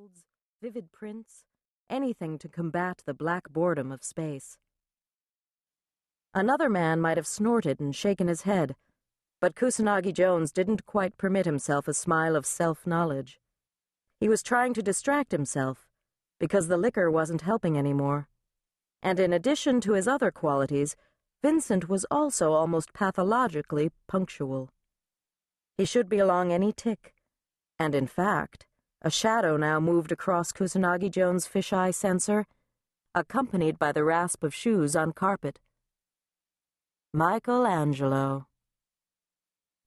worlds, vivid prints, anything to combat the black boredom of space. Another man might have snorted and shaken his head, but Kusanagi Jones didn't quite permit himself a smile of self-knowledge. He was trying to distract himself, because the liquor wasn't helping anymore. And in addition to his other qualities, Vincent was also almost pathologically punctual. He should be along any tick, and in fact, a shadow now moved across Kusanagi Jones' fisheye sensor, accompanied by the rasp of shoes on carpet. Michelangelo.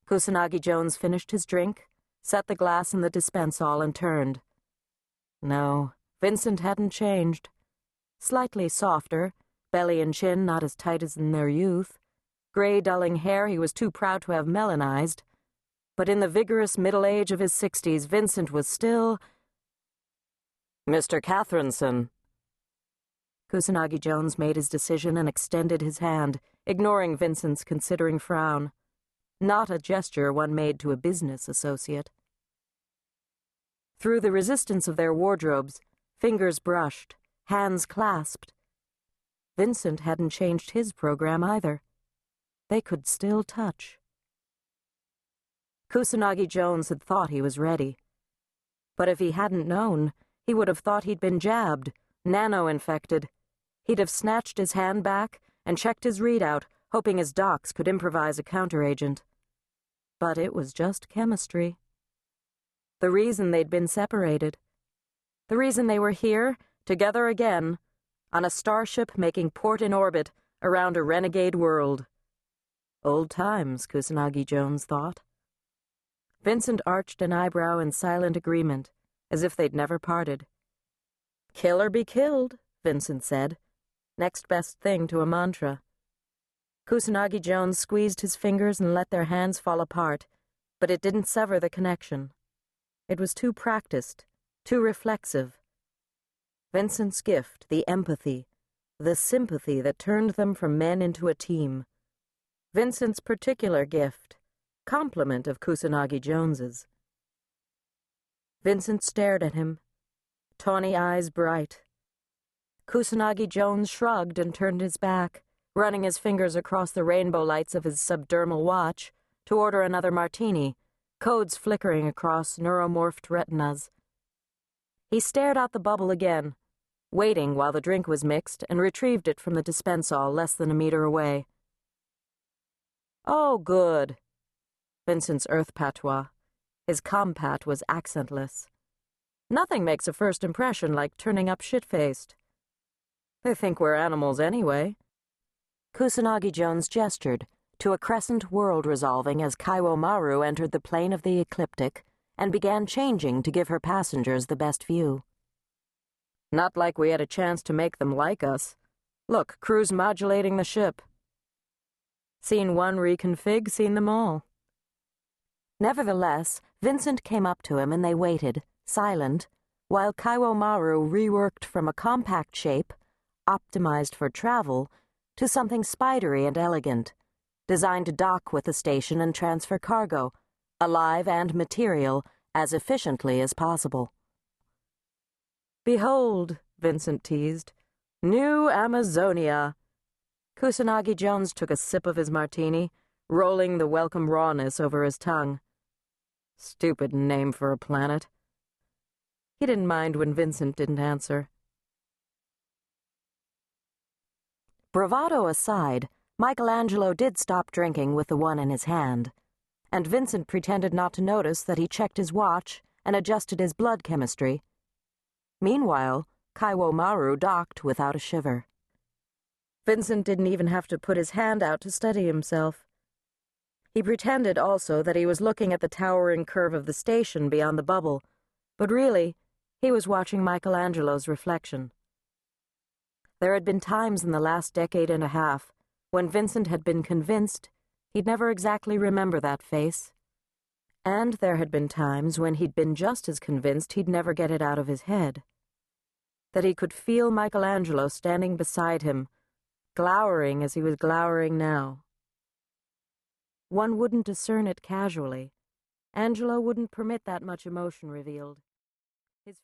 Kusanagi Jones finished his drink, set the glass in the dispensal, and turned. No, Vincent hadn't changed. Slightly softer, belly and chin not as tight as in their youth, gray dulling hair he was too proud to have melanized, but in the vigorous middle age of his 60s, Vincent was still... Mr. Catherinson. Kusanagi Jones made his decision and extended his hand, ignoring Vincent's considering frown. Not a gesture one made to a business associate. Through the resistance of their wardrobes, fingers brushed, hands clasped. Vincent hadn't changed his program either. They could still touch. Kusanagi Jones had thought he was ready. But if he hadn't known, he would have thought he'd been jabbed, nano-infected. He'd have snatched his hand back and checked his readout, hoping his docs could improvise a counteragent. But it was just chemistry. The reason they'd been separated. The reason they were here, together again, on a starship making port in orbit around a renegade world. Old times, Kusanagi Jones thought. Vincent arched an eyebrow in silent agreement, as if they'd never parted. Kill or be killed, Vincent said. Next best thing to a mantra. Kusanagi Jones squeezed his fingers and let their hands fall apart, but it didn't sever the connection. It was too practiced, too reflexive. Vincent's gift, the empathy, the sympathy that turned them from men into a team. Vincent's particular gift, complement of Kusanagi Jones's. Vincent stared at him, tawny eyes bright. Kusanagi Jones shrugged and turned his back, running his fingers across the rainbow lights of his subdermal watch to order another martini, codes flickering across neuromorphed retinas. He stared out the bubble again, waiting while the drink was mixed, and retrieved it from the dispensal less than a meter away. Oh, good. Vincent's earth patois. His compat was accentless. Nothing makes a first impression like turning up shit-faced. They think we're animals anyway. Kusanagi Jones gestured to a crescent world resolving as Kaiwo Maru entered the plane of the ecliptic and began changing to give her passengers the best view. Not like we had a chance to make them like us. Look, cruise modulating the ship. Seen one reconfig, seen them all. Nevertheless, Vincent came up to him and they waited, silent, while Kaiwo Maru reworked from a compact shape, optimized for travel, to something spidery and elegant, designed to dock with the station and transfer cargo, alive and material, as efficiently as possible. Behold, Vincent teased, new Amazonia. Kusanagi Jones took a sip of his martini, rolling the welcome rawness over his tongue. Stupid name for a planet. He didn't mind when Vincent didn't answer. Bravado aside, Michelangelo did stop drinking with the one in his hand, and Vincent pretended not to notice that he checked his watch and adjusted his blood chemistry. Meanwhile, Kaiwo Maru docked without a shiver. Vincent didn't even have to put his hand out to steady himself. He pretended also that he was looking at the towering curve of the station beyond the bubble, but really, he was watching Michelangelo's reflection. There had been times in the last decade and a half when Vincent had been convinced he'd never exactly remember that face. And there had been times when he'd been just as convinced he'd never get it out of his head. That he could feel Michelangelo standing beside him, glowering as he was glowering now. One wouldn't discern it casually. Angelo wouldn't permit that much emotion revealed. His